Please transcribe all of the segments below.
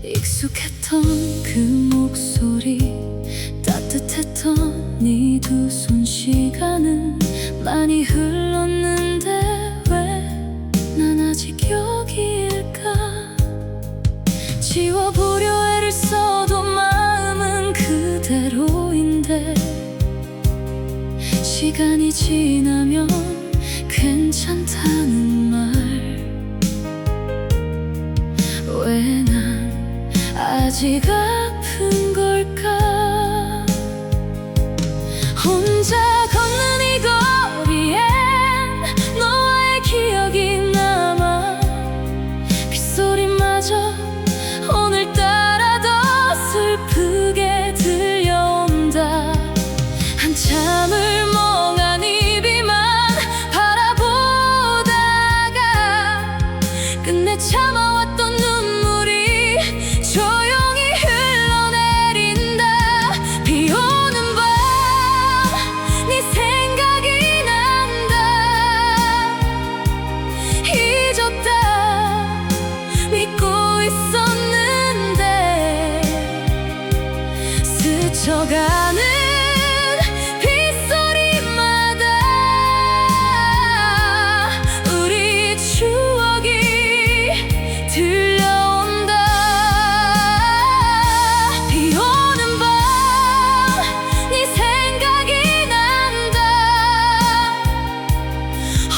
익숙했던 그 목소리, 따뜻했던 네 두 손. 시간은 많이 흘렀는데 왜 난 아직 여기일까? 지워보려 애를 써도 마음은 그대로인데, 시간이 지나면 괜찮다는 말, 왜 난 아직 아픈 걸까? 혼자 걷는 이 거리엔 너와의 기억이 남아. 빗소리마저 오늘따라 더 슬프게 들려온다. 한참을 멍한 입이만 바라보다가 끝내 참아왔던 눈물이 조용히 흘러내린다. 비 오는 밤 네 생각이 난다. 잊었다 믿고 있었는데, 스쳐가는 빗소리마다 우리 추억이 들려온다. 비 오는 밤 네 생각이 난다.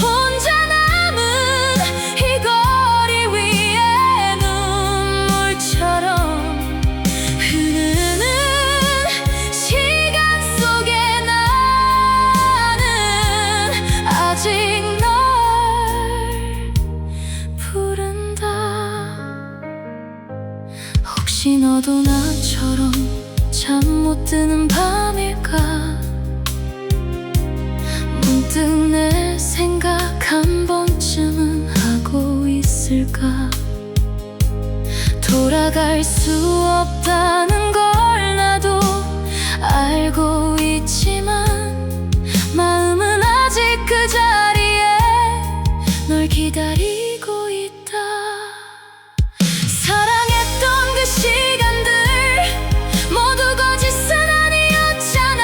혼자 남은 이 거리 위에 눈물처럼 흐르는 시간 속에 나는 아직 널 부른다. 혹시 너도 나처럼 잠 못 드는 밤일까? 문득 내 생각 한 번쯤은 하고 있을까? 돌아갈 수 없다는 걸 나도 알고 있지만, 마음은 아직 그 자리에 널 기다리고 있다. 사랑했던 그 시간들 모두 거짓은 아니었잖아.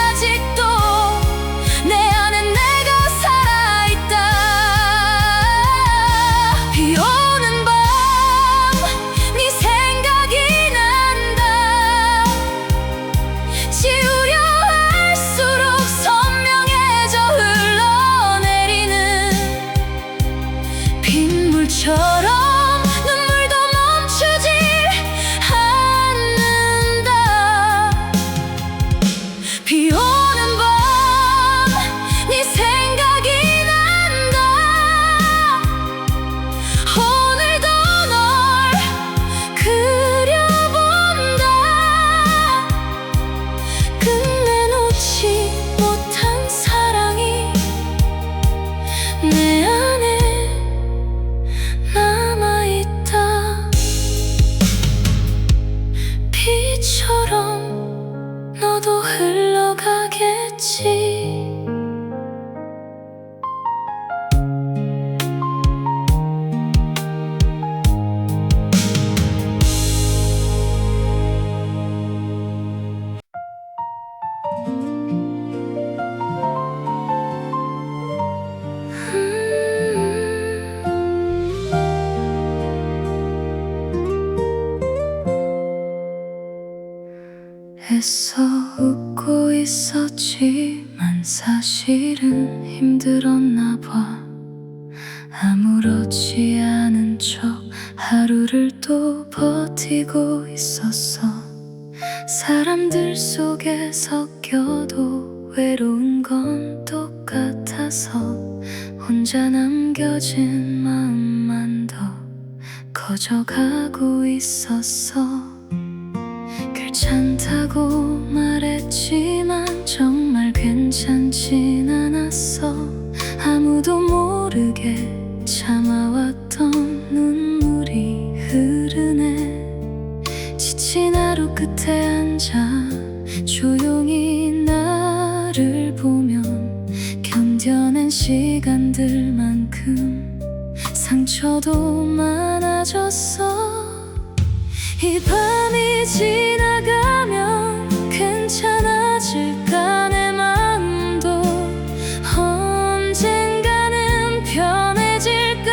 아직도 내 안에 내가 살아있다. 비 오는 밤 네 생각이 난다. 지우려 할수록 선명해져 흘러내리는 빗물처럼 눈물도 멈추지 않는다. 비 오는 밤 네 생각이 난다. 오늘도 널 그려본다. 끝내 놓지 못한 사랑이 내 안에 남아있다. 비처럼 너도 흘러가겠지. 애써 웃고 있었지만 사실은 힘들었나 봐. 아무렇지 않은 척 하루를 또 버티고 있었어. 사람들 속에 섞여도 외로운 건 똑같아서 혼자 남겨진 마음만 더 커져가고 있었어. 괜찮다고 말했지만 정말 괜찮진 않았어. 아무도 모르게 참아왔던 눈물이 흐르네. 지친 하루 끝에 앉아 조용히 나를 보면 견뎌낸 시간들만큼 상처도 많아졌어. 이 밤이 지나가면 괜찮아질까. 내 마음도 언젠가는 편해질까.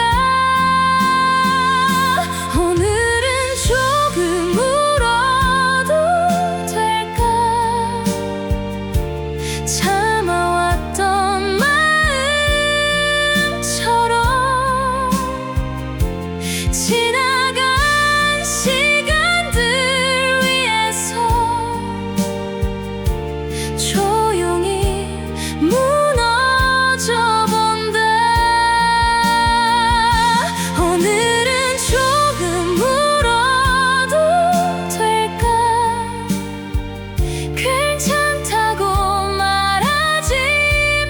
오늘은 조금 울어도 될까. 참아왔던 마음처럼 지나간 시간들 위해서 조용히 무너져 본다. 오늘은 조금 울어도 될까. 괜찮다고 말하지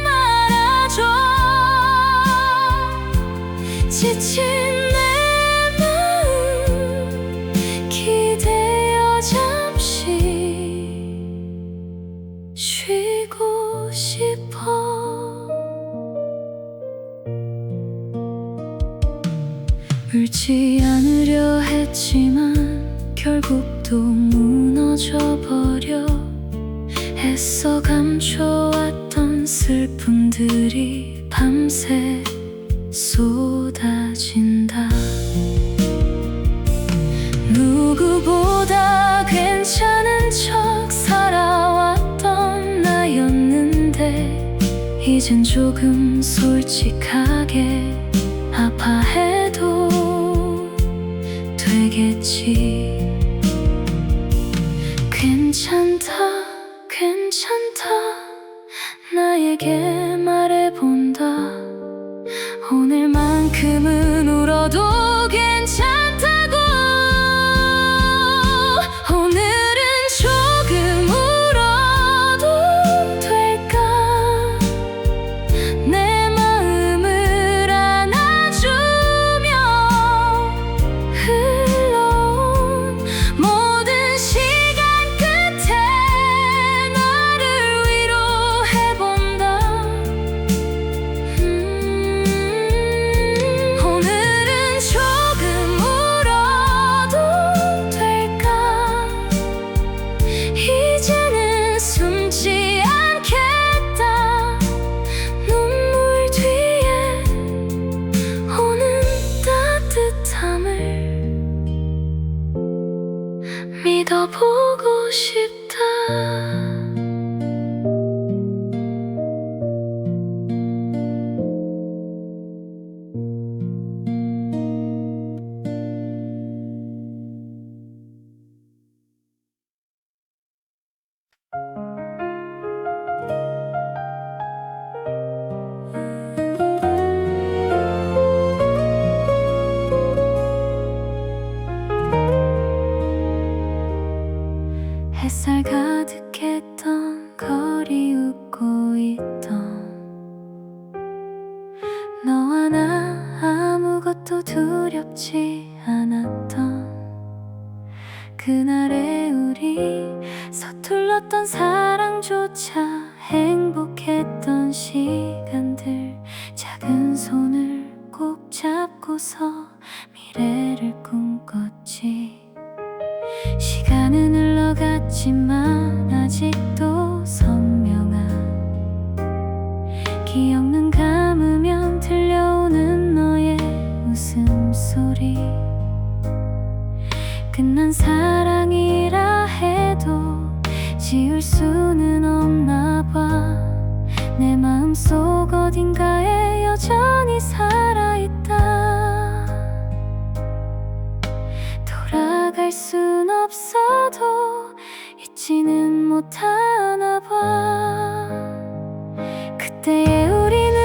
말아줘. 지친 내 마음 기대어 잠시 쉬고 싶어. 울지 않으려 했지만 결국 또 무너져 버려. 애써 감춰왔던 슬픔들이 밤새 쏟아진다. 누구보다 괜찮은 척 살아왔던 나였는데 이젠 조금 솔직하게 아파해도 되겠지. 괜찮다, 괜찮다, 나에게 말해본다. 오늘만큼은 울어도 괜찮다고. 오늘은 조금 울어도 될까. 내 마음을 안아주며 흘러온 모든 시간 끝에 나를 위로해본다. 오늘은 조금 울어도 될까. 이제는 숨지 않겠다. 눈물 뒤에 오는 따뜻함을 믿어보고 싶다. 햇살 가득했던 거리 웃고 있던 너와 나 아무것도 두렵지 않았던 그날의 우리 서툴렀던 사랑조차 행복했던 시간들 작은 손을 꼭 잡고서 미래를 꿈꿨지. 시간은 흘러갔지만 아직도 선명한 기억 눈 감으면 들려오는 너의 웃음소리. 끝난 사랑이라 해도 지울 수는 없나 봐. 내 마음속 어딘가에 여전히 살아있다. 돌아갈 순 없어도 잊지는 못하나 봐. 그때의 우리는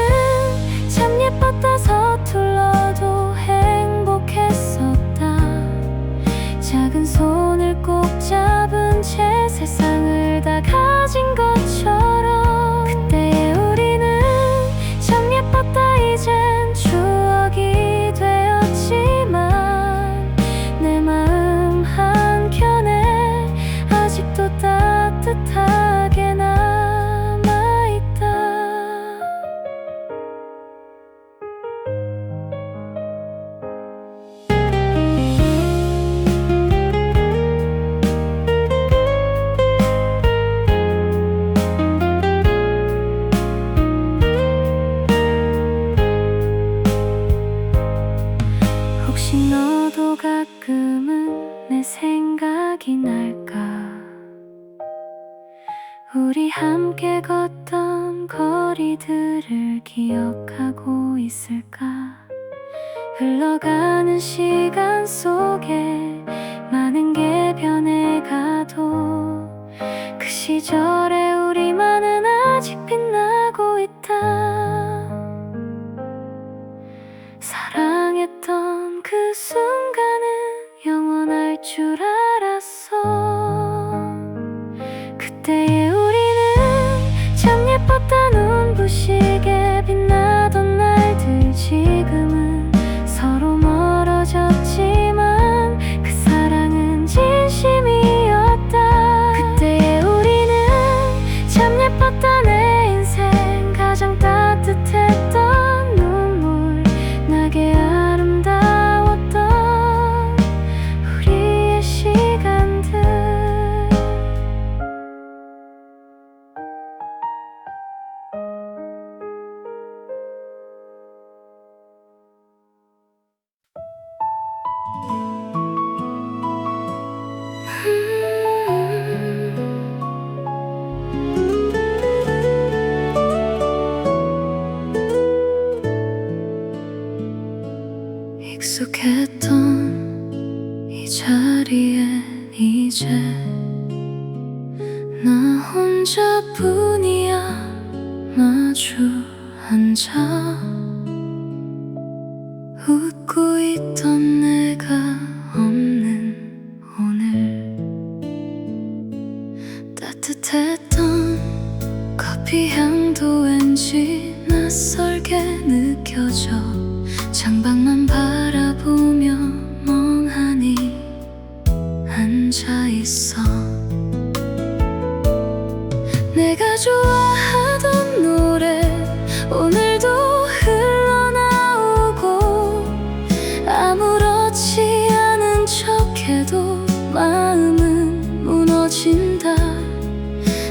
참 예뻤다. 서툴러도 행복했었다. 작은 손을 꼭 잡은 채 세상을 다 가진 것처럼. 그때의 우리는 참 예뻤다. 이젠 추억이 되었지만 내 마음 한켠에 아직도 따뜻한 혹시 너도 가끔은 내 생각이 날까? 우리 함께 걷던 거리들을 기억하고 있을까? 흘러가는 시간 속에 많은 게 변해가도 그 시절의 우리만은 아직 빛나고 있다. 사랑했던 그 순간은 영원할 줄 알았어. 그때의 우리는 참 예뻤다. 눈부시게 빛나던 날들. 지금은 서로 멀어졌지만 그 사랑은 진심이었다. 그때의 우리는 참 예뻤다. 내 인생 가장 따뜻했던 눈물 나게 아름다웠던 우리의 시간들. 익숙했던 이 자리엔 이제 나 혼자뿐이야. 마주 앉아 웃고 있던 내가 없는 오늘. 따뜻했던 커피 향도 왠지 낯설게 느껴져. 창밖만 바라보며 멍하니 앉아있어. 내가 좋아하던 노래 오늘도 흘러나오고, 아무렇지 않은 척해도 마음은 무너진다.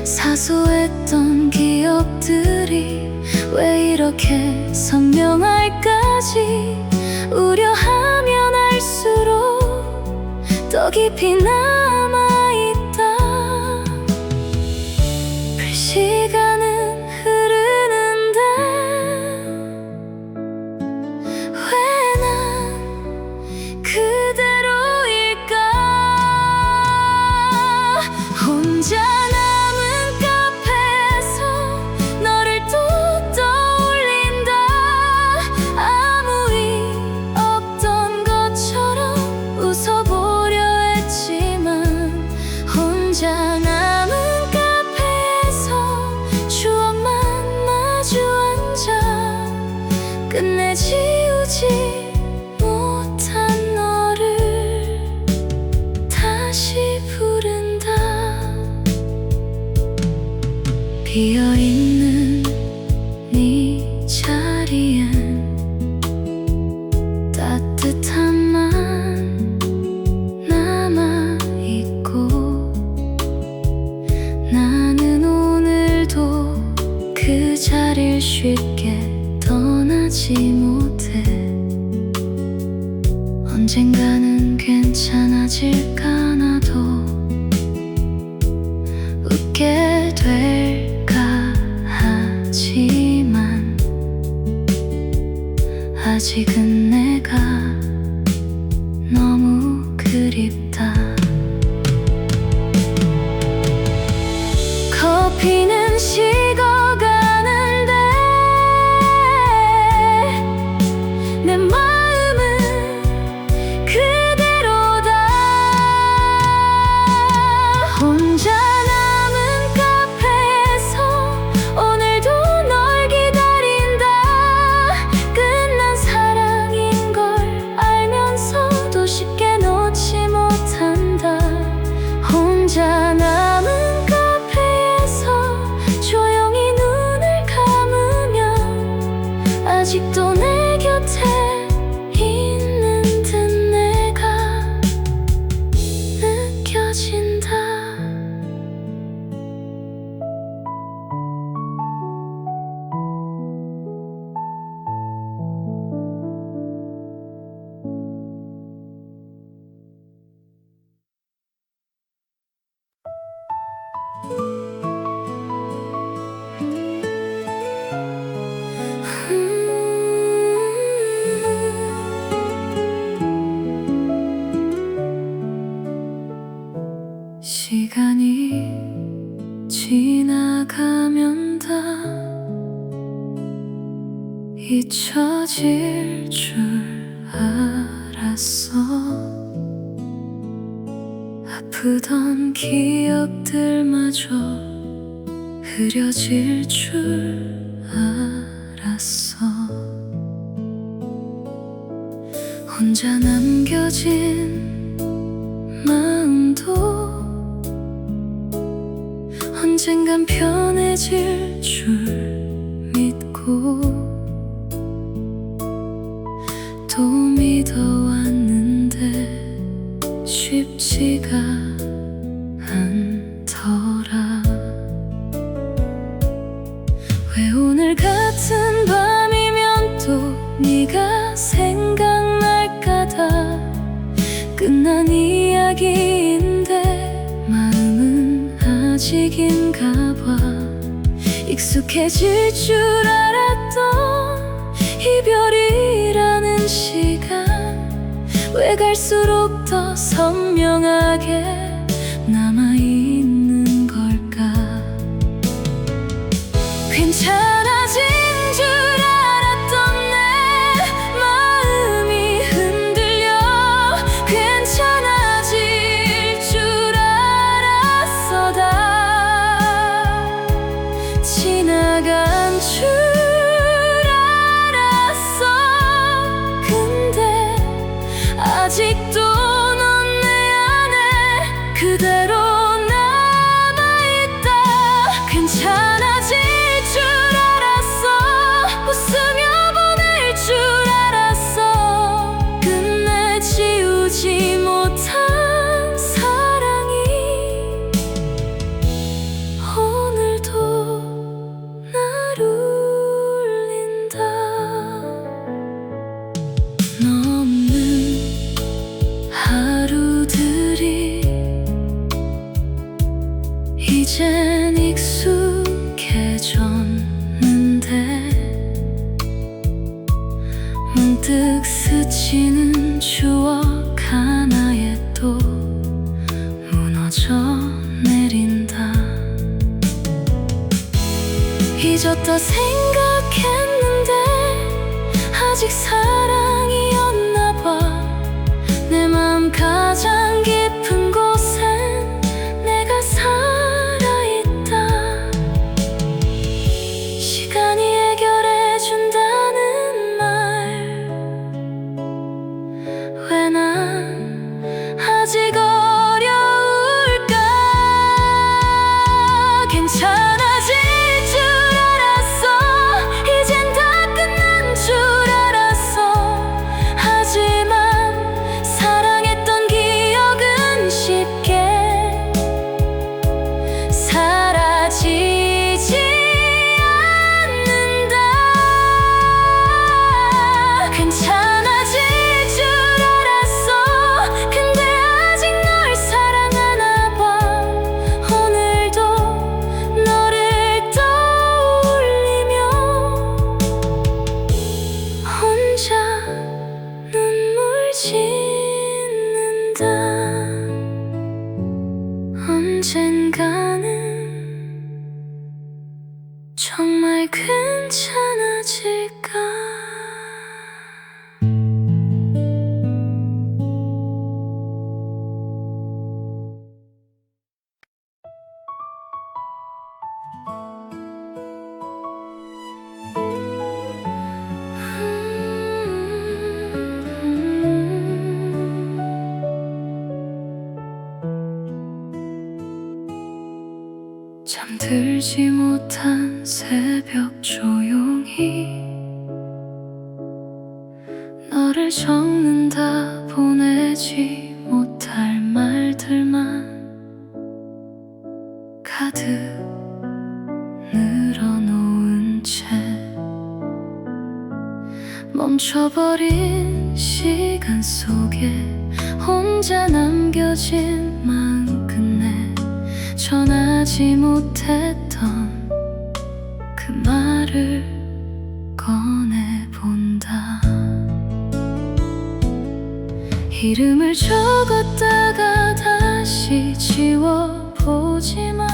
사소했던 기억들이 왜 이렇게 선명할까지. 우려하면 할수록 더 깊이 남아있다. 시간은 흐르는데 왜 난 그대로일까? 혼자 남은 카페에서 너를 또 떠올린다. 아무 일 없던 것처럼 웃어보려 했지만 혼자 남은 카페에서 추억만 마주 앉아 끝내 지우지 못한 너를 다시 부른다. 비어있는 네 자리엔 따뜻함만 남아있고, 나는 오늘도 그 자리를 쉽게 떠나지 못해. 언젠가는 괜찮아질까? 나도 웃게 될까 하지만 아직은 내가 너무 그립다. 커피는 식어가는데 내 마음은 그대로다. 잊혀질 줄 알았어. 아프던 기억들마저 흐려질 줄 알았어. 혼자 남겨진 마음도 언젠간 편해질 줄 믿고 또 믿어왔는데 쉽지가 않더라. 왜 오늘 같은 밤이면 또 네가 생각날까다. 끝난 이야기인데 마음은 아직인가 봐. 익숙해질 줄 알았던 이별이라는 시간, 왜 갈수록 더 선명하게 남아있는 걸까. 괜찮아진 줄 알았던 내 마음이 흔들려. 괜찮아질 줄 알았어. 다 지나간 줄 알았어. 근데 아직도 넌 내 안에 그대로 남아있다. 괜찮아질 줄 알았어. 웃으며 보낼 줄 알았어. 끝내 지우지 못한 사랑이 오늘도 날 울린다. 너 없는 하루들이 이젠 익숙해졌는데 문득 스치는 추억 하나에 또 무너져 내린다. 잊었다 생각했는데 아직 사랑이었나 봐. 내 마음 가장 깊은 곳엔 내가 살아있다. 시간이 해결해준다는 말, 왜 난 아직 어려울까. 괜찮아질 줄 알았어. 이젠 다 끝난 줄 알았어. 하지만 사랑했던 기억은 쉽게 사라지지 않는다. 괜찮아질 줄 알았어. 근데 아직 널 사랑하나 봐. 오늘도 너를 떠올리며 혼자 눈물 짓는다. 언젠가는 정말 괜찮아질까. 잠들지 못한 새벽 조용히 너를 적는다. 보내지 못할 말들만 가득 늘어놓은 채 멈춰버린 시간 속에 혼자 남겨진 마음 끝내 전하지 못했던 그 말을 꺼내본다. 이름을 적었다가 다시 지워보지만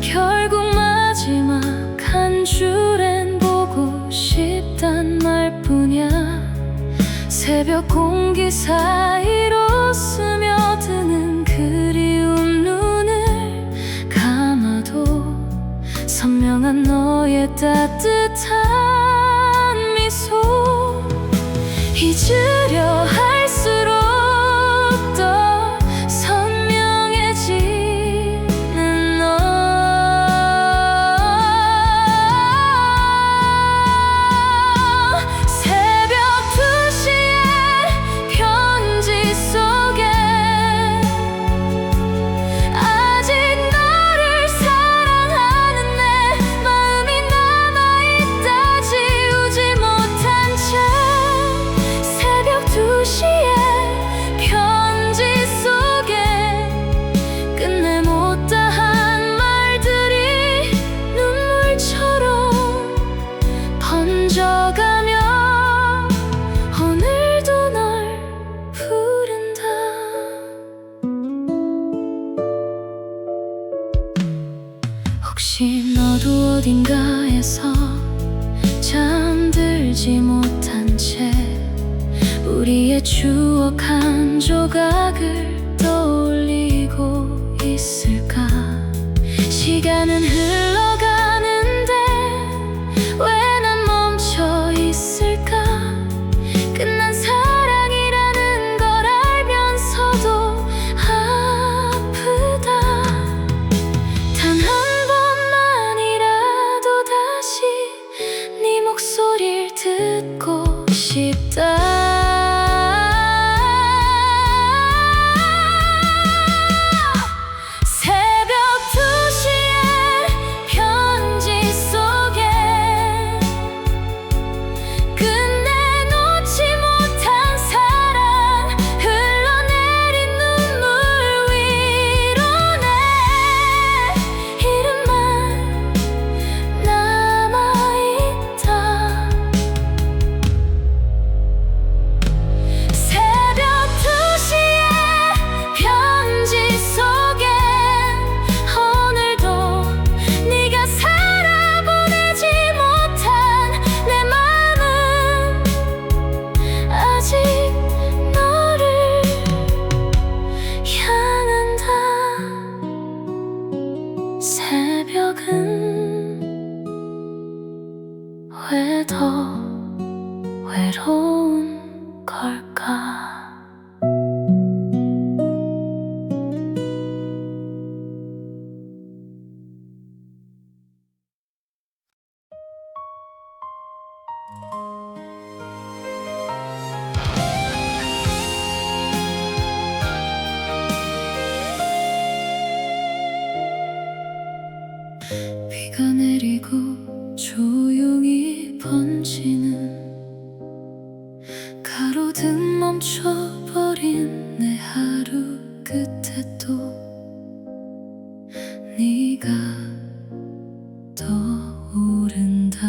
결국 마지막 한 줄엔 보고 싶단 말뿐이야. 새벽 공기 사이로 스며드는 그리운 눈을 감아도 선명한 너의 따뜻한 미소. 잊으려 할수록 더 선명해지는 너. 새벽 2시에 편지 속에 아직 너를 사랑하는 내 마음이 남아있다. 지우지 못한 채 새벽 2시에 편지 속에 끝내 못다한 말들이 눈물처럼 번져가며 오늘도 널 부른다. 혹시 너도 어딘가에서 잠들지 못한 채 우리의 추억 한 조각을 떠올리고 있을까? 시간은 흘러가는데 왜 난 멈춰 있을까? 끝난 사랑이라는 걸 알면서도 아프다. 단 한 번만이라도 다시 네 목소리를 듣고 싶다. 새벽 2시에 편지 속에 끝내 놓지 못한 사랑 흘러내린 눈물 위로 내 이름만 남아있다. 새벽 2시에 편지 속에 오늘도 네가 살아보내지 못한 내 마음은 아직 너를 향한다. 새벽은 왜 더 외로운 걸까? 비가 내리고 조용히 번지는 가로등 멈춰버린 내 하루 끝에 또 네가 떠오른다.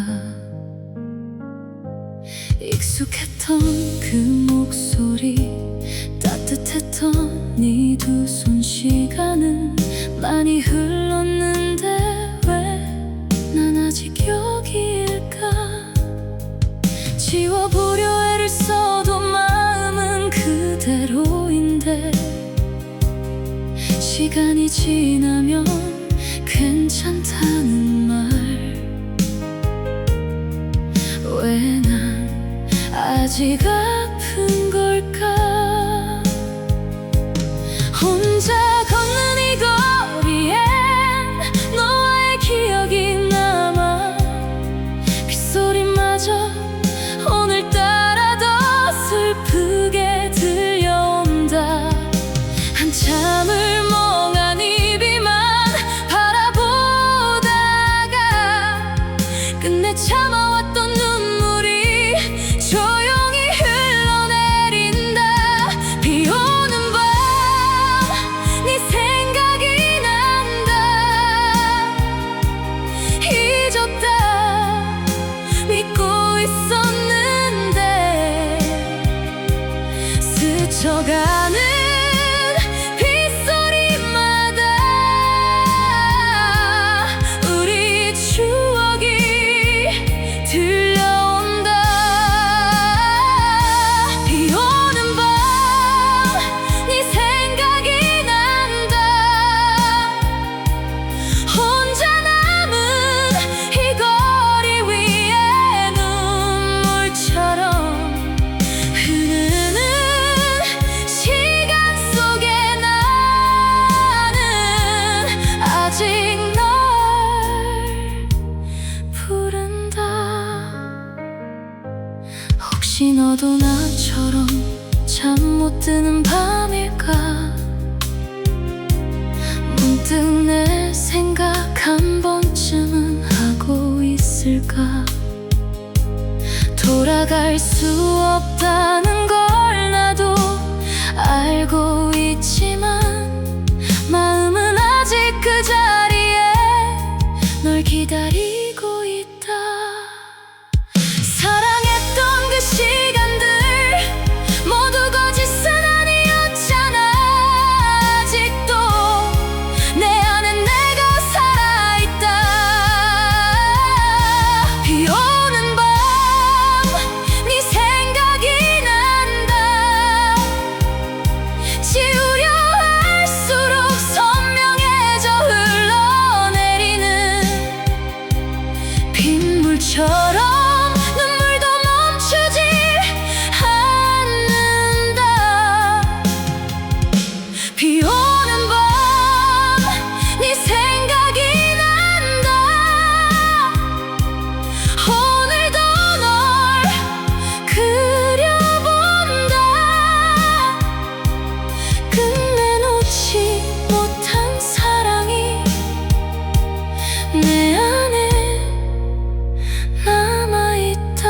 익숙했던 그 목소리, 따뜻했던 네 두 손. 시간은 많이 흘렀는데 난 아직 여기일까? 지워보려 애를 써도 마음은 그대로인데 시간이 지나면 괜찮다는 말. 왜 난 아직 아픈 걸까? 혼자 걷는 이 거리엔 너와의 기억이 남아. 빗소리마저 오늘따라 더 슬프게 들려온다. 한참을 멍하니 비만 바라보다가 끝내 참아왔던 눈물이 조용히 흘러내린다. 비 오는 밤 네 생각이 난다. 잊었다 믿고 있었는데 스쳐가는 빗소리마다 우리 추억이 들려 못 드는 밤일까. 문득 내 생각 한 번쯤은 하고 있을까. 돌아갈 수 없다는 걸 나도 알고 있지만 마음은 아직 그 자리에 널 기다리고 있다. 사랑했던 그 시간들 모두 거짓은 아니었잖아. 아직도 내 안에 내가 살아있다. 비 오는 밤 네 생각이 난다. 지우려 할수록 선명해져 흘러내리는 빗물처럼 눈물도 멈추지 않는다. 비 오는 밤 네 생각이 난다. 오늘도 널 그려본다. 끝내 놓지 못한 사랑이 내 안에 남아있다.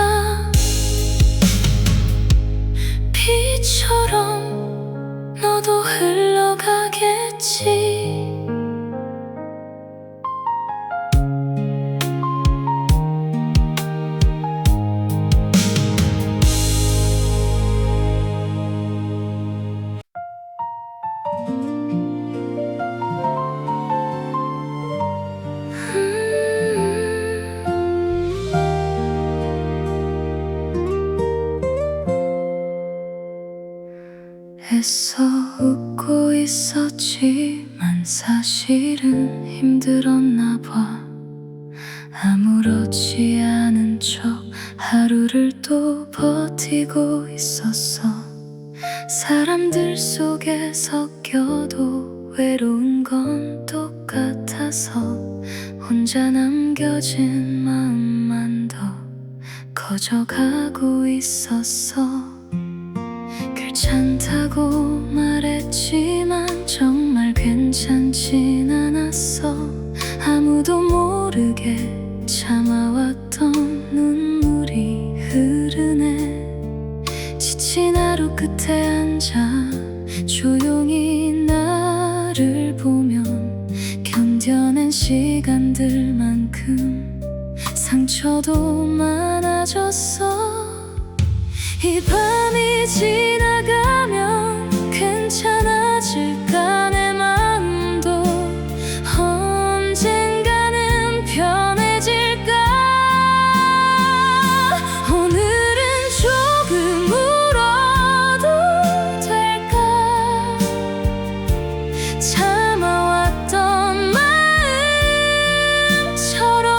비처럼 너도 흘러가겠지. 애써 웃고 있었지만 사실은 힘들었나 봐. 아무렇지 않은 척 하루를 또 버티고 있었어. 사람들 속에 섞여도 외로운 건 똑같아서 혼자 남겨진 마음만 더 커져가고 있었어. 괜찮다고 말했지만 정말 괜찮진 않았어. 아무도 모르게 참아왔던 눈물이 흐르네. 지친 하루 끝에 앉아 조용히 나를 보면 견뎌낸 시간들만큼 상처도 많아졌어. 이 밤이 지나가면 괜찮아질까. 내 마음도 언젠가는 편해질까. 오늘은 조금 울어도 될까. 참아왔던 마음처럼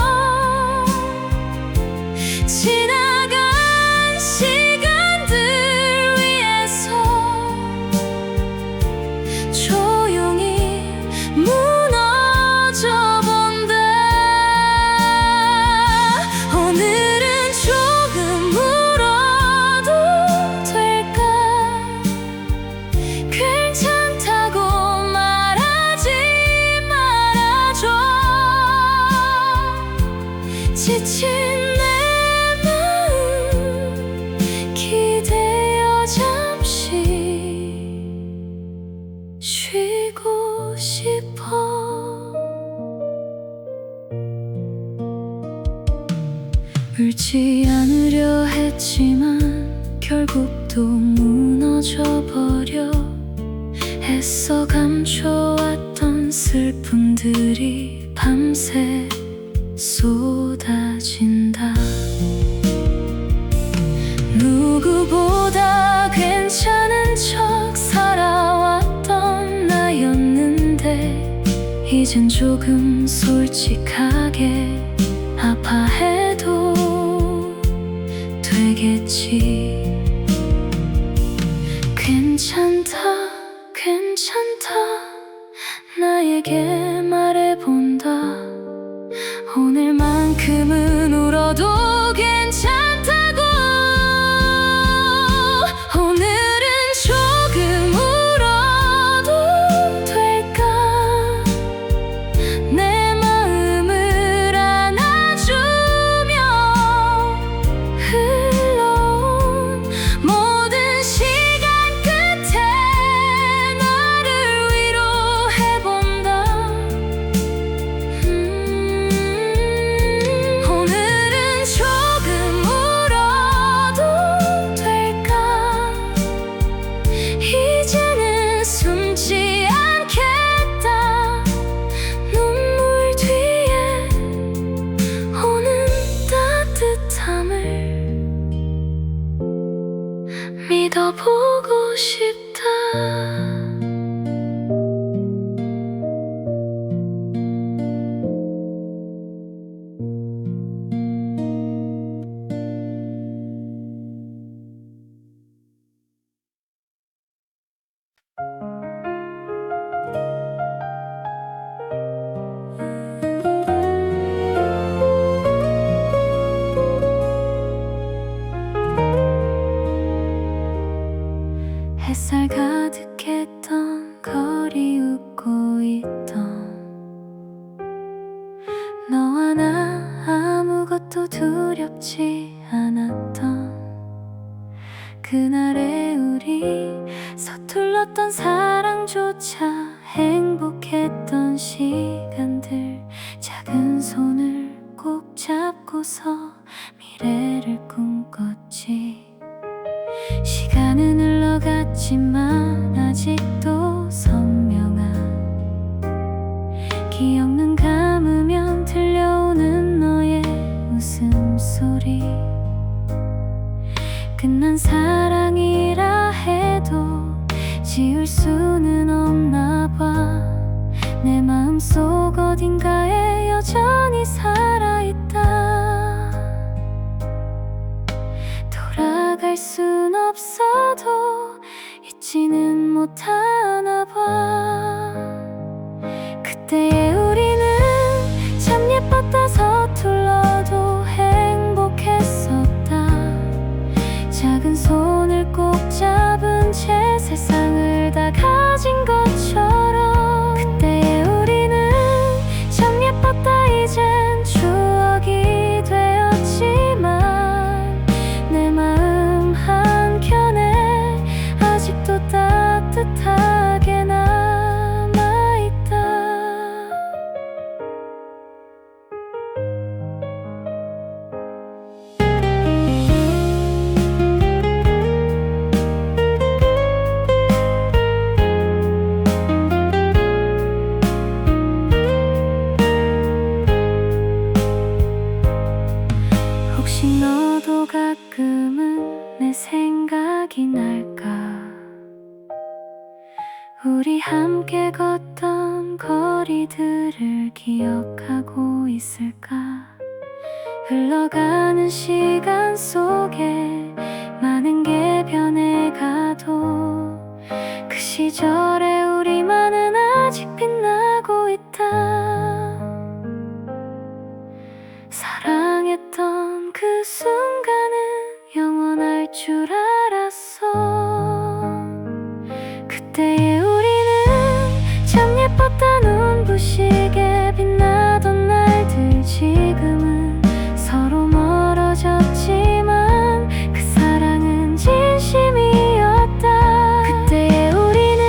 지나간 시간들 위해서 조용히 무너져 본다. 오늘은 조금 울어도 될까. 괜찮다고 말하지 말아줘. 지친 내 마음 기대어 잠시 쉬고 싶어. 울지 않으려 했지만 결국 또 무너져버려. 애써 감춰왔던 슬픔들이 밤새 쏟아진다. 누구보다 괜찮은 척 살아왔던 나였는데 이젠 조금 솔직하게 아파해도 되겠지. 괜찮다 괜찮다 나에게 말해본다. 오늘만큼은 울어도 괜찮다고. 오늘은 조금 믿어보고 싶다. 햇살 가득했던 거리 웃고 있던 너와 나 아무것도 두렵지 않았던 그날의 우리 서툴렀던 사랑조차 행복했던 시간들 작은 손을 꼭 잡고서 미래를 꿈꿨지. 시간은 흘러갔지만 아직도 선명한 기억 눈 감으면 들려오는 너의 웃음소리. 끝난 사랑이라 해도 지울 수는 없나 봐. 내 마음속 어딘가에 여전히 살아있다. 돌아갈 순 없어도 잊지는 못하나 봐. 그때의 우리는 참 예뻤다. 서툴러도 행복했었다. 작은 손을 꼭 잡은 채 세상을 다 가진 것처럼. 그때의 우리는 참 예뻤다. 이젠 추억이 되었지만 내 마음 한켠에 아직도 따뜻하게 남아있다. 혹시 너도 가끔은 내 생각이 날까? 우리 함께 걷던 거리들을 기억하고 있을까? 흘러가는 시간 속에 많은 게 변해가도 그 시절의 우리만은 아직 빛나고 있다. 사랑했던 그 순간은 영원할 줄 알았어. 그때의 우리는 참 예뻤다. 눈부시게 빛나던 날들 지금은 서로 멀어졌지만 그 사랑은 진심이었다. 그때의 우리는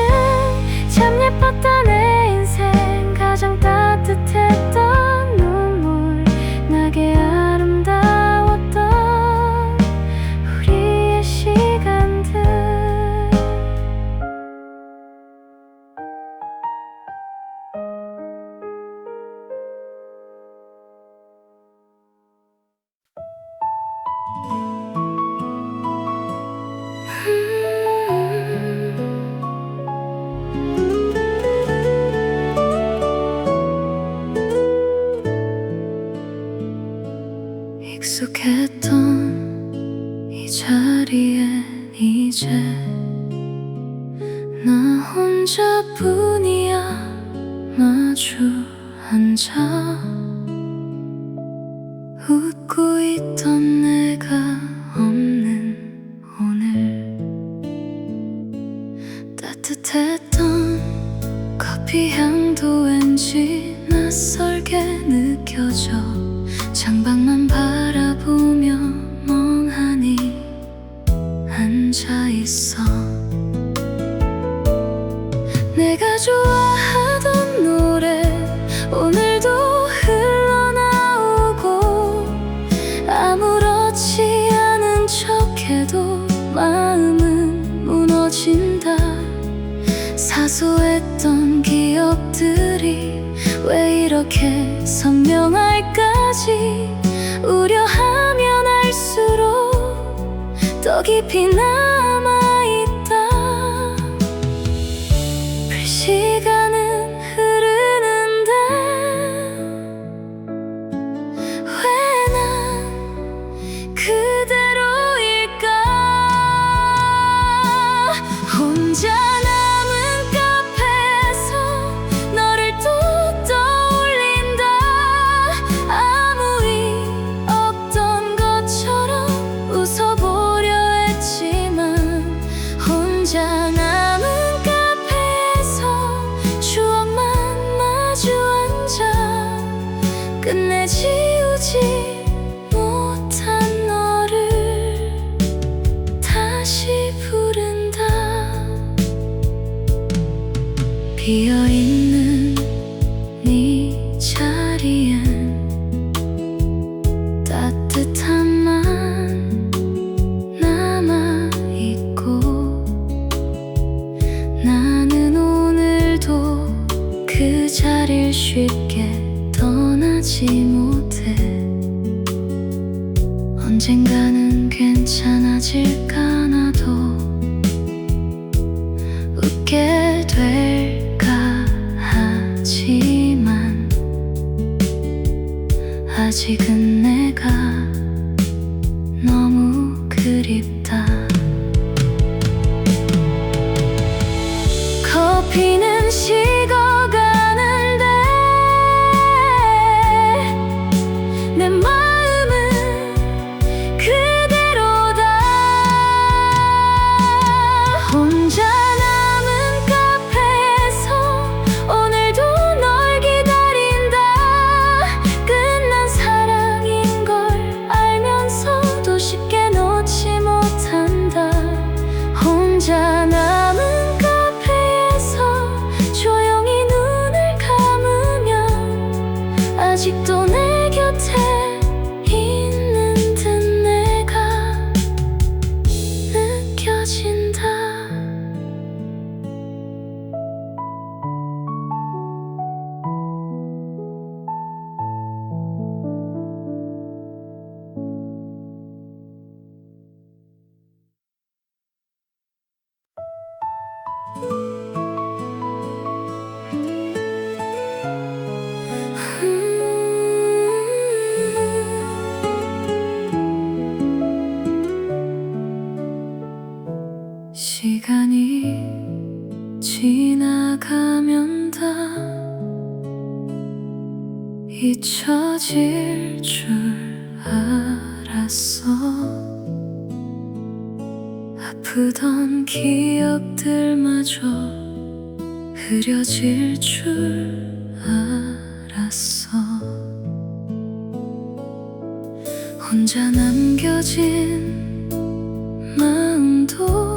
참 예뻤다. 내 인생 가장 따뜻했던 눈물 나게 아름다웠던 우리의 시간들. 익숙했던 이 자리엔 이제 나 혼자뿐이야. 마주 앉아 웃고 있던 내가 없는 오늘. 따뜻했던 커피 향도 왠지 낯설게 느껴져. 창밖만 바라보며 멍하니 앉아있어. 내가 좋아하던 노래 오늘도 흘러나오고 아무렇지 않은 척해도 마음은 무너진다. 사소했던 기억들이 왜 이렇게 선명할까지. 우려하면 할수록 더 깊이 남아 혼자 남은 카페에서 추억만 마주 앉아 끝내 지우지 못한 너를 다시 부른다. 비어있는 네 자리엔 따뜻한 만 남아있고 나는 오늘도 그 자리를 쉽게 떠나지 못해. 언젠가는 괜찮아질까 나도 웃게 될까 하지만 아직은 내가 너무 그립다. 커피는 식어가는데 내 마음은 그대로다. 혼자 남은 카페에서 오늘도 널 기다린다. 끝난 사랑인 걸 알면서도 쉽게 놓지 못한다. 혼자 남은 조용히 눈을 감으면 아직도 내 곁에 있는 듯 내가 느껴진다. 시간이 지나가면 다 잊혀질 줄 알았어. 아프던 기억들마저 흐려질 줄 알았어. 혼자 남겨진 마음도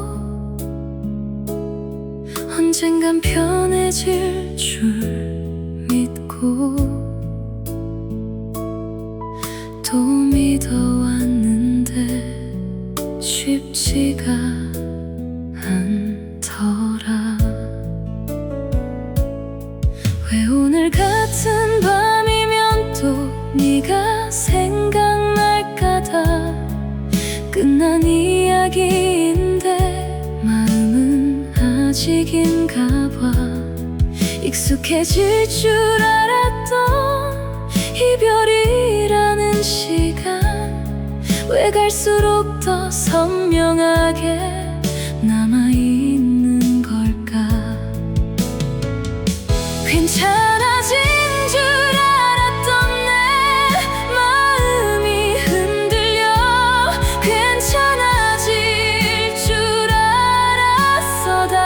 언젠간 편해질 줄 믿고 또 믿어왔는데 쉽지가 않더라. 왜 오늘 같은 밤이면 또 네가 생각날까다. 끝난 이야기인데 마음은 아직인가 봐. 익숙해질 줄 알았던 이별이라는 시간 왜 갈수록 더 선명하게 남아있는 걸까. 괜찮아진 줄 알았던 내 마음이 흔들려 괜찮아질 줄 알았어. 다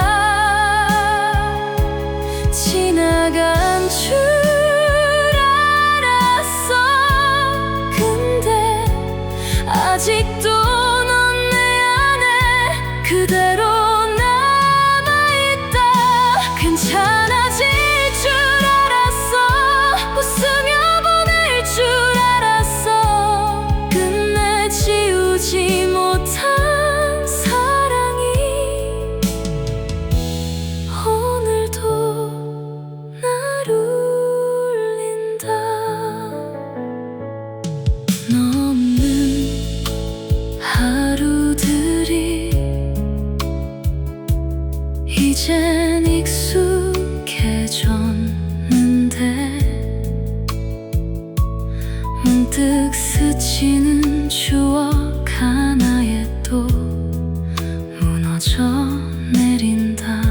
지나간 줄 알았어. 근데 아직도 넌 내 안에 그대로 남아있다. 괜찮아질 줄 알았어. 웃으며 보낼 줄 알았어. 끝내 지우지 못한 사랑이 오늘도 날 울린다. 너 없는 하루들이 이젠 익숙해졌는데 문득 스치는 추억 하나에 또 무너져 내린다.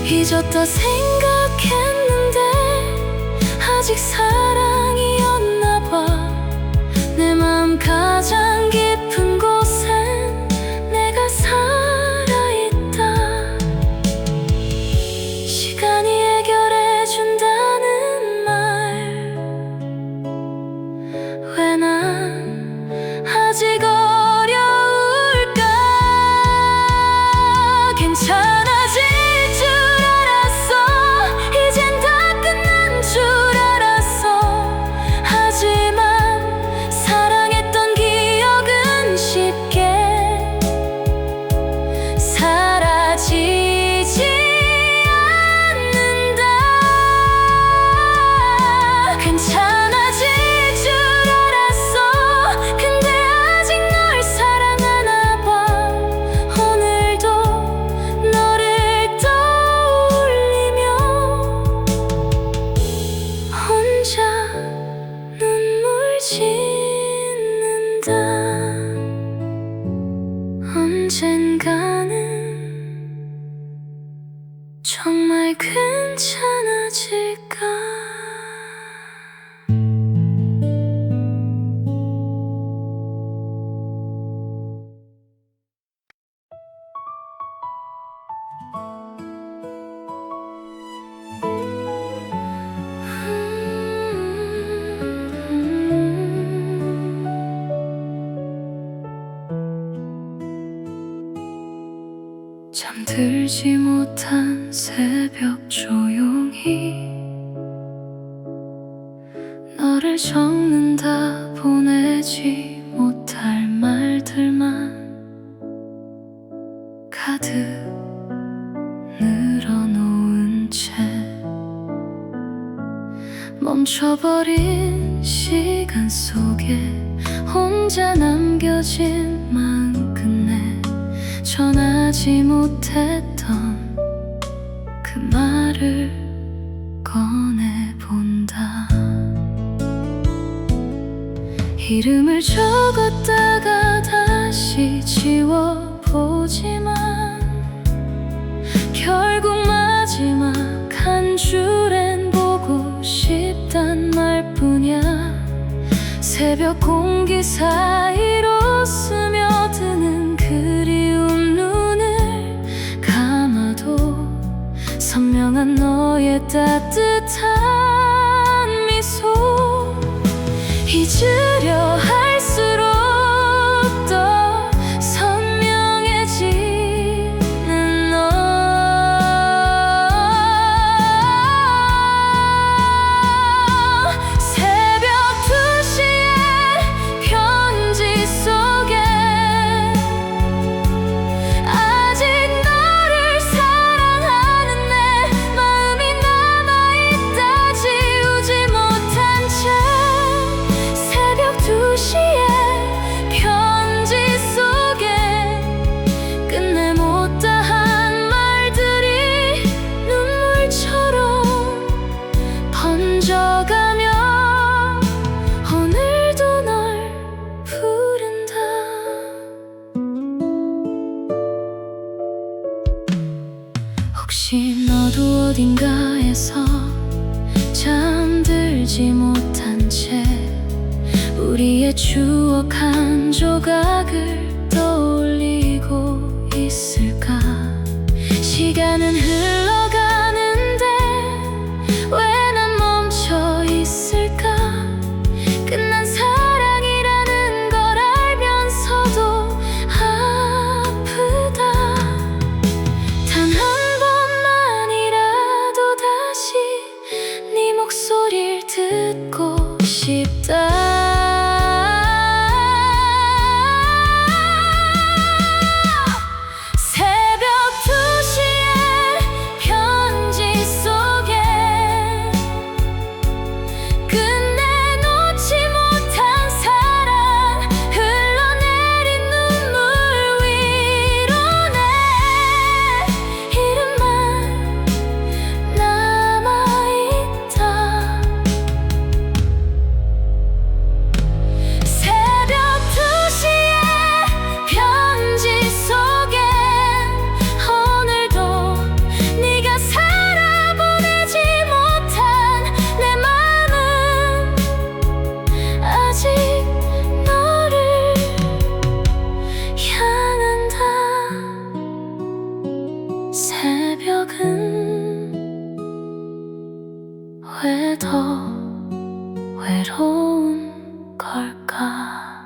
잊었다 생각했는데 아직 사랑이었나 봐. 내 마음 가장 깊은 곳엔 내가 언젠가는 정말 괜찮아질까? 잠들지 못한 새벽 조용히 너를 적는다. 보내지 못할 말들만 가득 늘어놓은 채 멈춰버린 시간 속에 혼자 남겨진 마음 끝내 전하지 못했던 그 말을 꺼내본다. 이름을 적었다가 다시 지워보지만 결국 마지막 한 줄엔 보고 싶단 말뿐이야. 새벽 공기 사이로 스며드는 그리운 눈을 감아도 선명한 너의 따뜻한 미소 잊으려 할수록 더 선명해지는 너. 새벽 2시에 편지 속에 아직 너를 사랑하는 내 마음이 남아있다. 지우지 못한 채 새벽 2시에 편지 속에 끝내 못다한 말들이 눈물처럼 번져가며 오늘도 널 부른다. 혹시 너도 어딘가에서 잠들지 못한 채 우리의 추억 한 조각을 떠올리고 있을까? 시간은 흘러가는데 왜 난 멈춰 있을까? 끝난 사랑이라는 걸 알면서도 아프다. 단 한 번만이라도 다시 네 목소리를 듣고 싶다. 새벽 2시에 편지 속에 끝내 놓지 못한 사랑 흘러내린 눈물 위로 내 이름만 남아있다. 새벽 2시에 편지 속에 오늘도 네가 살아보내지 못한 내 마음은 아직 너를 향한다. 새벽은 왜 더 외로운 걸까?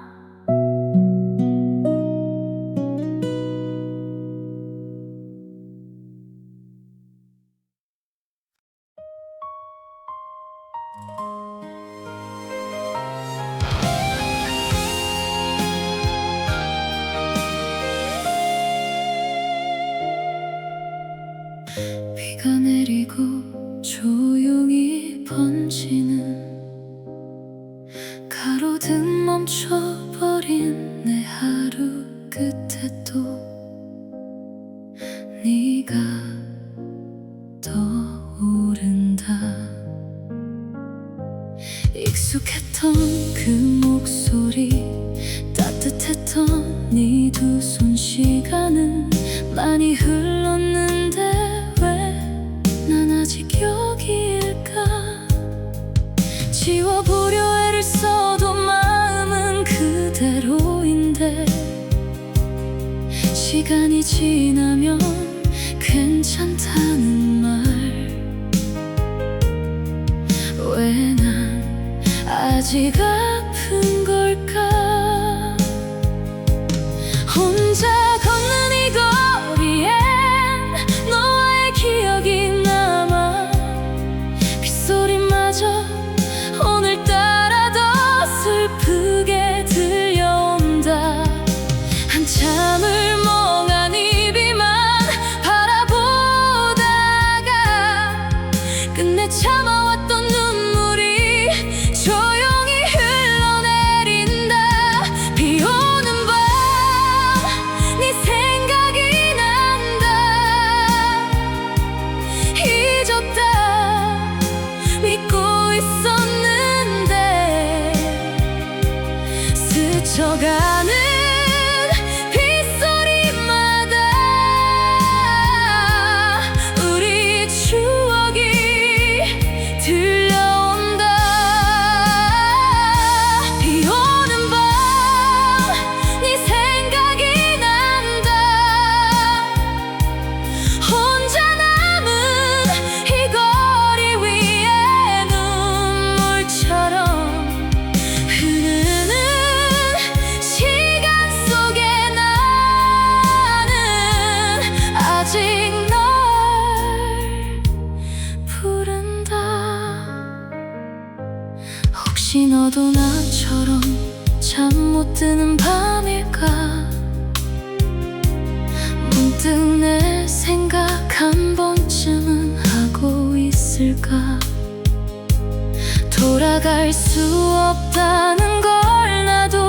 비가 내리고 조용히 번지는 가로등 멈춰버린 내 하루 끝에 또 네가 떠오른다. 익숙했던 그 목소리 따뜻했던 네 두 손 시간 많이 흘렀는데 왜 난 아직 여기일까? 지워보려 애를 써도 마음은 그대로인데 시간이 지나면 괜찮다는 말 왜 난 아직 아픈 걸까? 혼자 걷는 이 거리엔 너와의 기억이 남아 빗소리마저 오늘따라 더 슬프게 들려온다. 한참을 멍하니 비만 바라보다가 끝내 참아왔던 눈물이 조용히 흘러내린다. 비 오는 밤 네 생각이 난다. 잊었다 믿고 있었는데 스쳐가는 빗소리마다 우리 추억이 들려온다. 비 오는 밤 네 생각이 난다. 혼자 남은 이 거리 위에 눈물처럼 흐르는 시간 속에 나는 아직 널 부른다. 혹시 너도 나처럼 잠 못 드는 밤일까? 문득 내 생각 한 번쯤은 하고 있을까? 돌아갈 수 없다는 걸 나도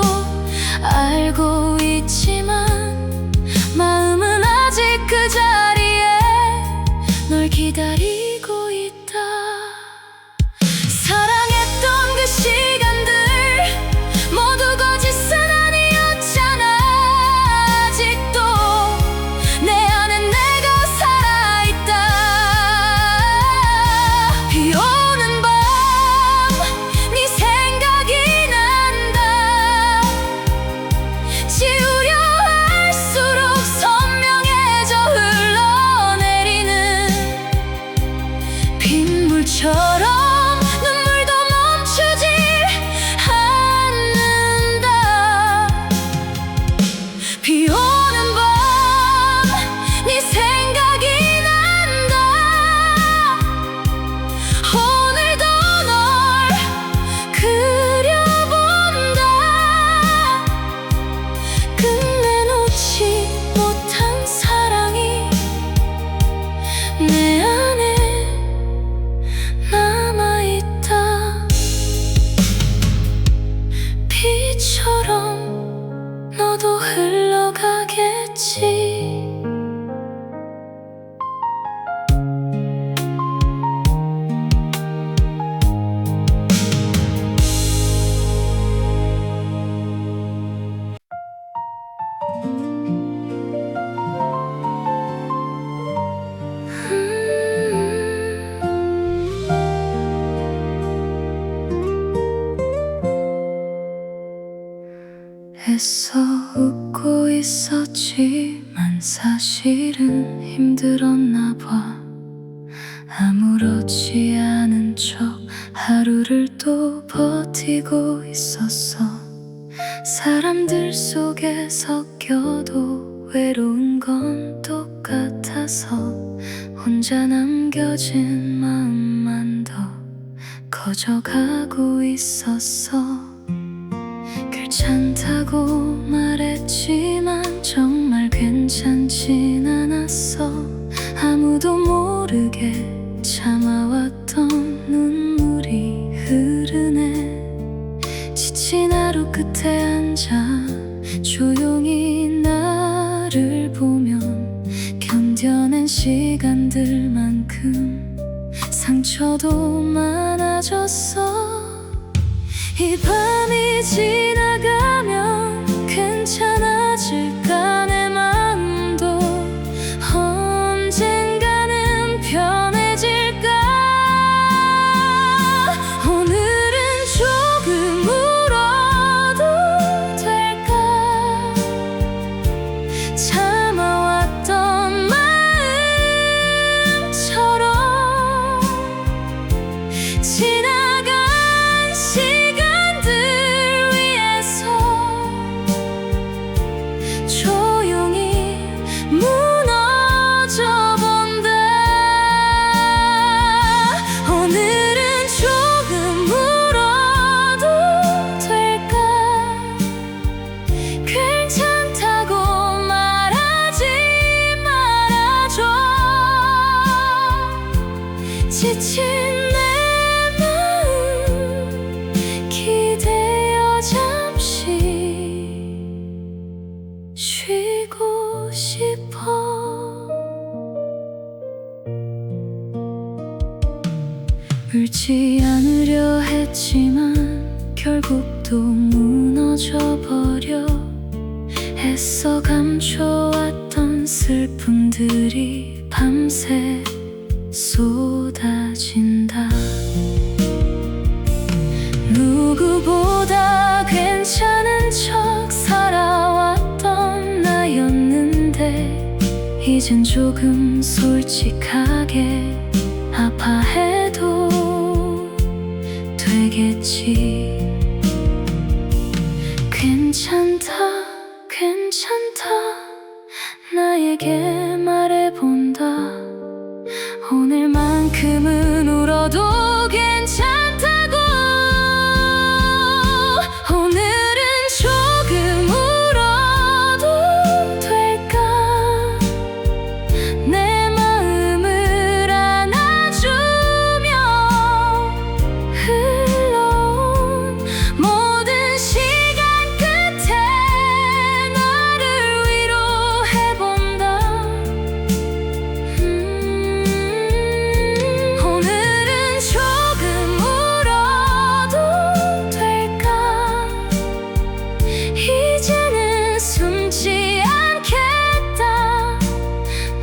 알고 있지만 마음은 아직 그 자리에 널 기다리고 있다. 사랑했던 그 시간들 모두 거짓은 아니었잖아. 아직도 내 안에 내가 살아있다. 비 오는 밤 네 생각이 난다. 지우려 할수록 선명해져 흘러내리는 빗물처럼 눈물도 멈추지 않는다. 비 오는 밤 네 생각이 난다. 오늘도 널 그려본다. 끝내 놓지 못한 사랑이 내 안에 남아있다. 비처럼 너도 흘러가겠지. 애써 웃고 있었지만 사실은 힘들었나 봐. 아무렇지 않은 척 하루를 또 버티고 있었어. 사람들 속에 섞여도 외로운 건 똑같아서 혼자 남겨진 마음만 더 커져가고 있었어. 괜찮다고 말했지만 정말 괜찮진 않았어. 아무도 모르게 참아왔던 눈물이 흐르네. 지친 하루 끝에 앉아 조용히 나를 보면 견뎌낸 시간들만큼 상처도 많아졌어. 이 밤이 지나가면 괜찮아질까? 내 마음도 참아왔던 마음처럼 지나간 시간들 위해서 조용히 무너져 본다. 오늘은 조금 울어도 될까? 괜찮다고 말하지 말아줘. 지친 내 마음 기대어 잠시 쉬고 싶어. 울지 않으려 했지만 결국 또 무너져 버려. 애써 감춰왔던 슬픔들이 밤새 쏟아진다. 누구보다 괜찮은 척 살아왔던 나였는데 이젠 조금 솔직하게 아파해도 되겠지. 괜찮다, 괜찮다, 나에게 말해본다. 오늘만큼은 울어도 괜찮다고. 오늘은 조금 울어도 될까? 내 마음을 안아주며 흘러온 모든 시간 끝에 나를 위로해본다. 오늘은 조금 울어도 될까? 이제는 숨지 않겠다.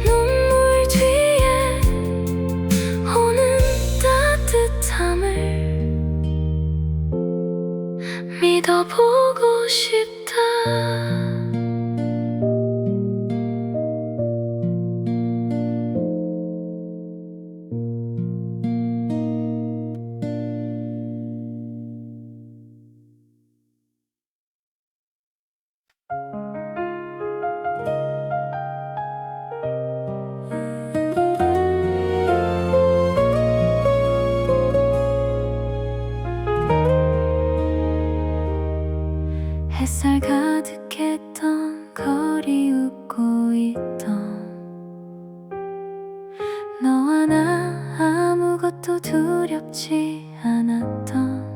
눈물 뒤에 오는 따뜻함을 믿어보고 싶다. 햇살 가득했던 거리 웃고 있던 너와 나 아무것도 두렵지 않았던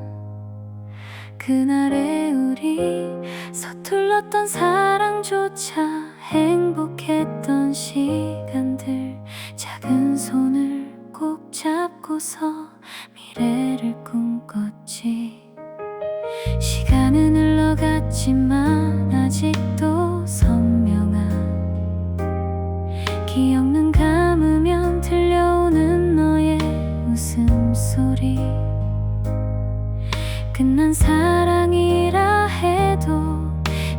그날의 우리 서툴렀던 사랑조차 행복했던 시간들 작은 손을 꼭 잡고서 미래를 꿈꿨지. 시간은 흘러갔지만 아직도 선명한 기억 눈 감으면 들려오는 너의 웃음소리. 끝난 사랑이라 해도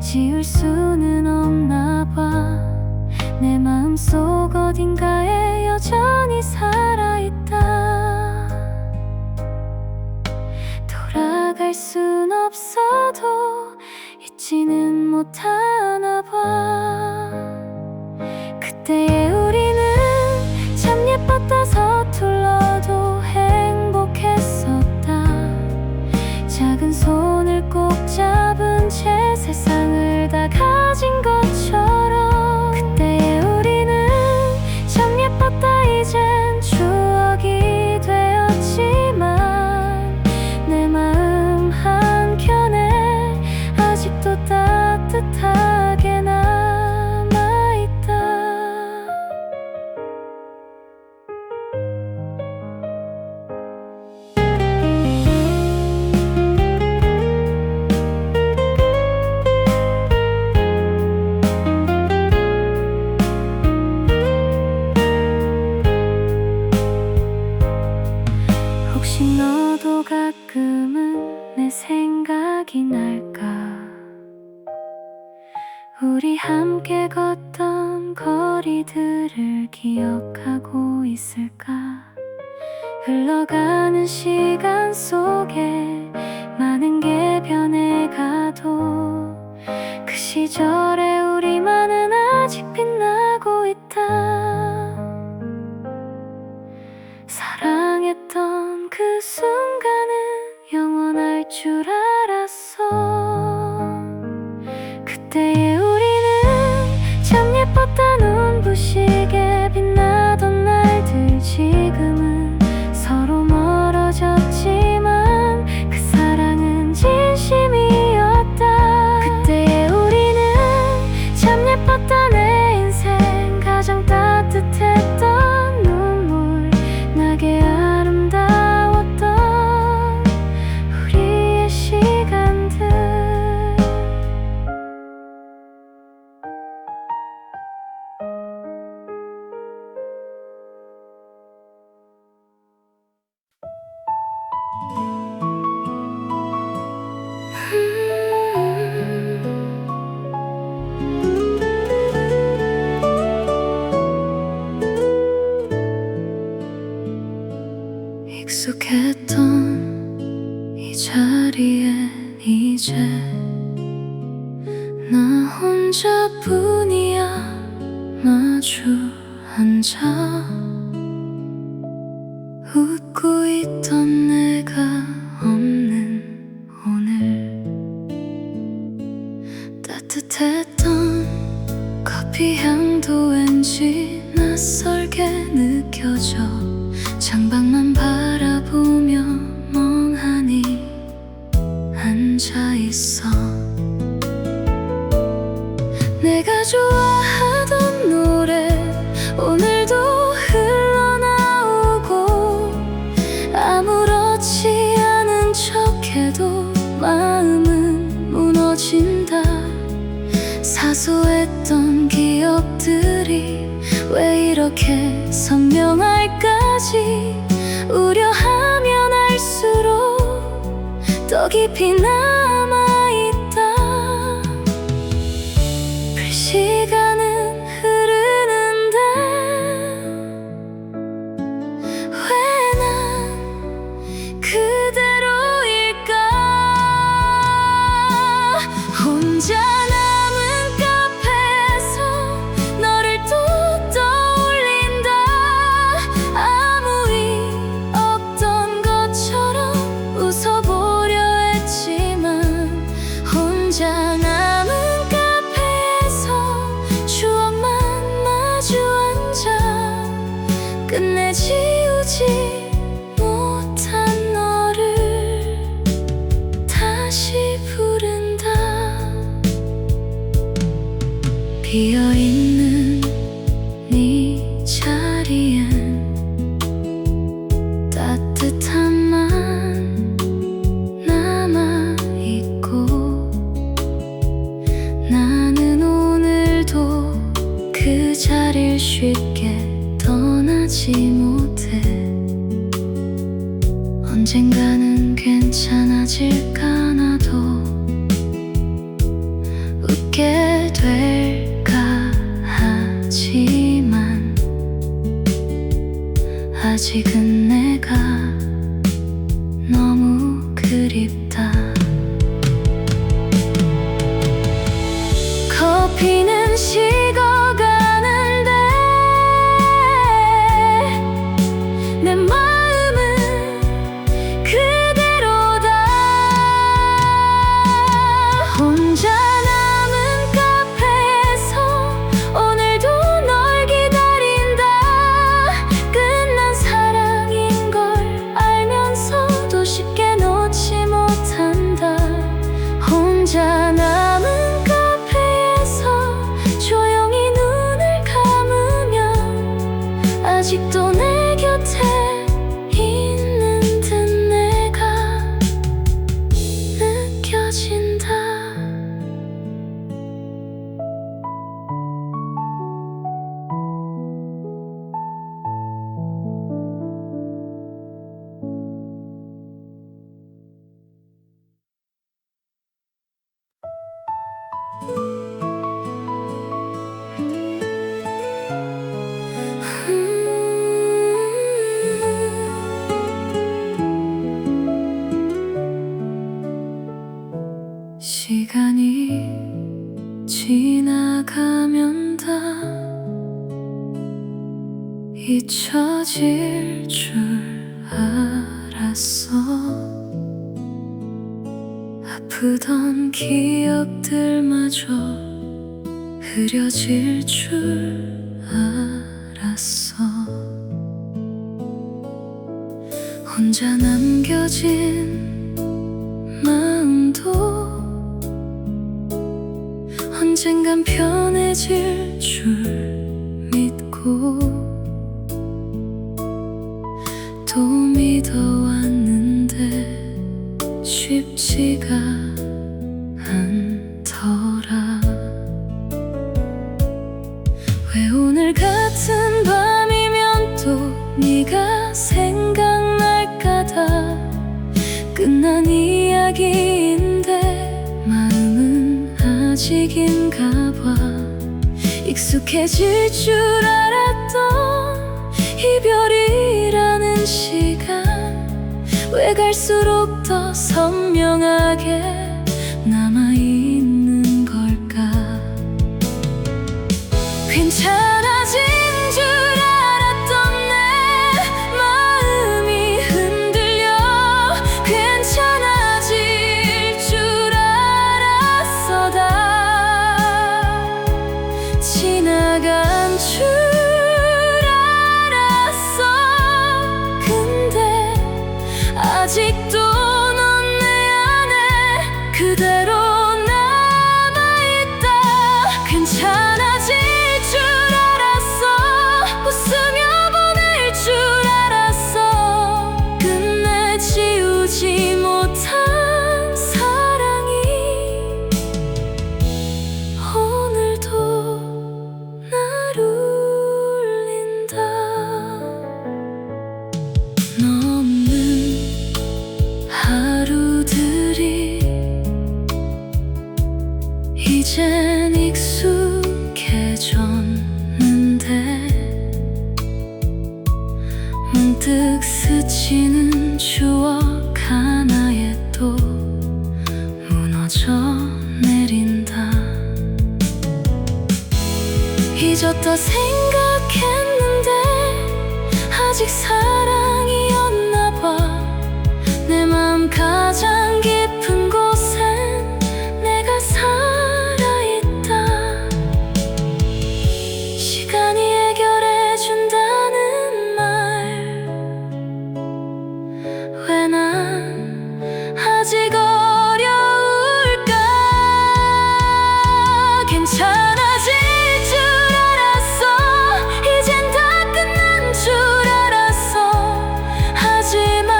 지울 수는 없나 봐. 내 마음속 어딘가에 여전히 살아있다. 돌아갈 순 없어도 잊지는 못하나 봐. 그때의 우리는 참 예뻤다. 서툴러도 행복했었다. 작은 손을 꼭 잡은 채 세상을 다 가진 것처럼. 그때의 우리는 참 예뻤다. 이젠 추억이 되었지만 내 마음 한켠에 아직도 따뜻하게 남아있다. 혹시 너도 가끔은 내 생각이 날까? 우리 함께 걷던 거리들을 기억하고 있을까? 흘러가는 시간 속에 많은 게 변해가도 그 시절의 우리만은 아직 빛나고 있다. 사랑했던 그 순간은 영원할 줄 알았어. 그때의 우리는 참 예뻤다. 눈부시게 빛나던 날들. 지금은 서로 멀어졌지만 그 사랑은 진심이었다. 그때의 우리는 참 예뻤다. 내 인생 가장 따뜻했던 눈물 나게 아름다웠던 우리의 시간들. 익숙했던 이 자리엔 이제 나 혼자뿐이야. 마주 앉아 웃고 있던 내가 없는 오늘. 따뜻했던 커피 향도 왠지 낯설게 느껴져. 창밖만 바라보며 멍하니 앉아있어. 내가 좋아하던 노래 오늘도 흘러나오고 아무렇지 않은 척해도 마음은 무너진다. 사소했던 기억들이 왜 이렇게 선명할까지. 우려하면 할수록 더 깊이 남아있다. 시간은 흐르는데 왜 난 그대로일까? 혼자 남은 카페에서 너를 또 떠올린다. 아무 일 없던 것처럼 웃어보려 했지만 혼자 남은 추억만 마주 앉아 끝내 지우지 못한 너를 다시 부른다. 비어있는 네 자리엔 따뜻함만 남아있고 나는 그 자리를 쉽게 떠나지 못해. 언젠가는 괜찮아질까. 나도 웃게 될까 하지만 아직은 내가 너무 그립다. 커피는 식어가는데 내 마음은 그대로다. 혼자 남은 카페에서 오늘도 널 기다린다. 끝난 사랑 잊혀질 줄 알았어. 아프던 기억들마저 흐려질 줄 알았어. 혼자 남겨진 마음도 언젠간 편해질 줄 믿고 또 믿어왔는데 쉽지가 않더라. 왜 오늘 같은 밤이면 또 네가 생각날까다. 끝난 이야기인데 마음은 아직인가 봐. 익숙해질 줄 알았던 이별이라는 시간, 왜 갈수록 더 선명하게 남아있는 걸까. 괜찮아진 줄 알았던 내 마음이 흔들려. 괜찮아질 줄 알았어. 다 지나간 줄 알았어. 근데 아직도 넌 내 안에 그대로 남아있다. 괜찮아질 줄 알았어. 웃으며 보낼 줄 알았어. 끝내 지우지 못한 사랑이 오늘도 날 울린다. 너 없는 하루들이 이젠 익숙해졌는데 문득 스치는 추억 하나에 또 무너져 내린다. 잊었다 생각했는데 아직 사랑이었나 봐. 내 마음 가장 깊은 곳엔 내가 살아있다. 시간이 해결해준다는 말, 왜 난 아직 어려울까. 괜찮아질 줄 알았어. 이젠 다 끝난 줄 알았어. 하지만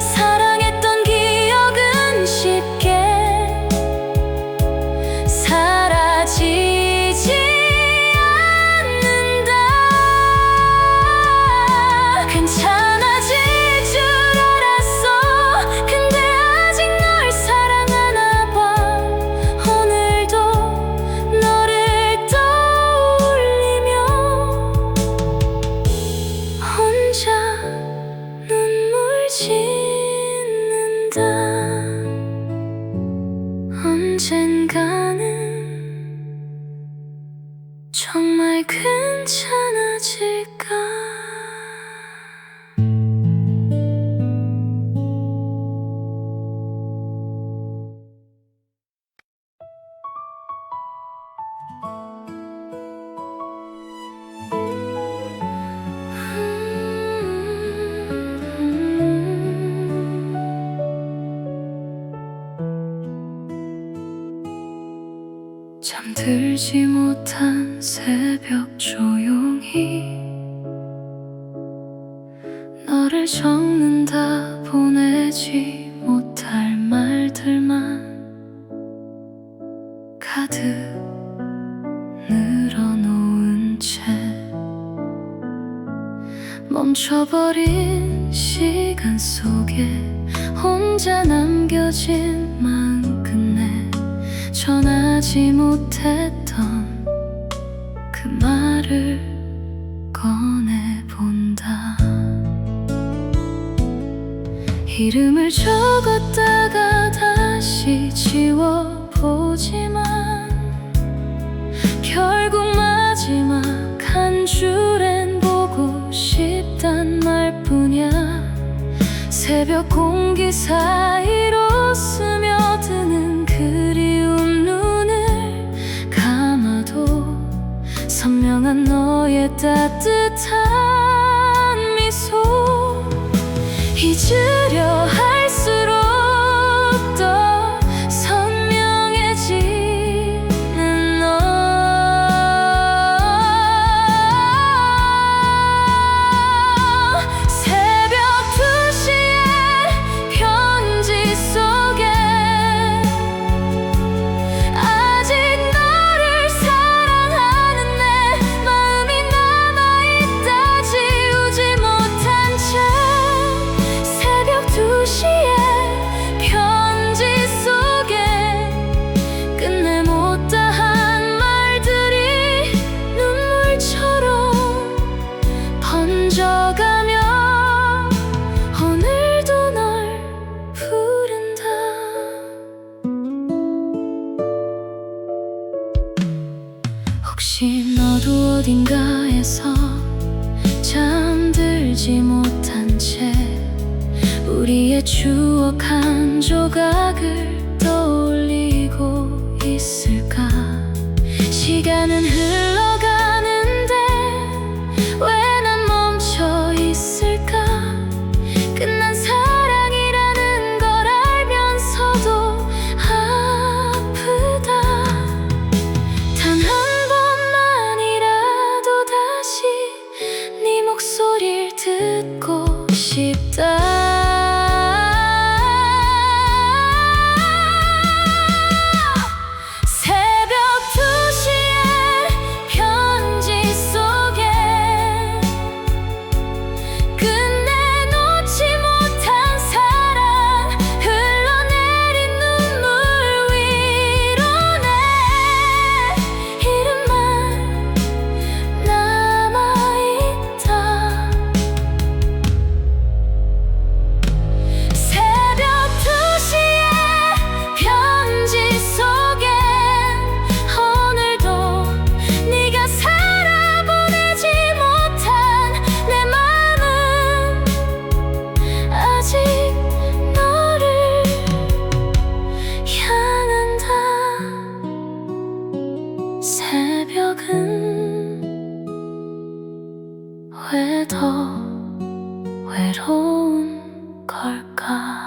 사랑했던 기억은 쉽게 사라지지 않는다. 괜찮아질 줄 알았어. 근데 아직 널 사랑하나 봐. 오늘도 너를 떠올리며 혼자 눈물 짓는다. 언젠가는 정말 괜찮아질까. 잠들지 못한 새벽 조용히 너를 적는다. 보내지 못할 말들만 가득 늘어놓은 채 멈춰버린 시간 속에 혼자 남겨진 마음 끝내 전하지 못했던 그 말을 꺼내본다. 이름을 적었다가 다시 지워보지만 결국 마지막 한 줄엔 보고 새벽 공기 사이로 스며드는 그리움, 눈을 감아도 선명한 너의 따뜻한 미소, 잊으려 할수록 더 선명해지는 너. 새벽 2시에 편지 속에 아직 너를 사랑하는 내 마음이 남아있다, 지우지 못한 채. 새벽 2시에 편지 속에 끝내 못다한 말들이 눈물처럼 번져가며 오늘도 널 부른다. 혹시 너도 어딘가에서 잠들지 못한 채 우리의 추억 한 조각을 떠올리고 있을까? 시간은 흘러가는데 왜 난 멈춰 있을까? 끝난 사랑이라는 걸 알면서도 아프다. 단 한 번만이라도 다시 네 목소리를 듣고 싶다. 새벽 2시에 편지 속에 끝내 놓지 못한 사랑, 흘러내린 눈물 위로 내 이름만 남아있다. 새벽 2시에 편지 속엔 오늘도 네가 살아보내지 못한 내 마음은 아직 너를 향한다. 새벽은 왜 더 외로운 걸까?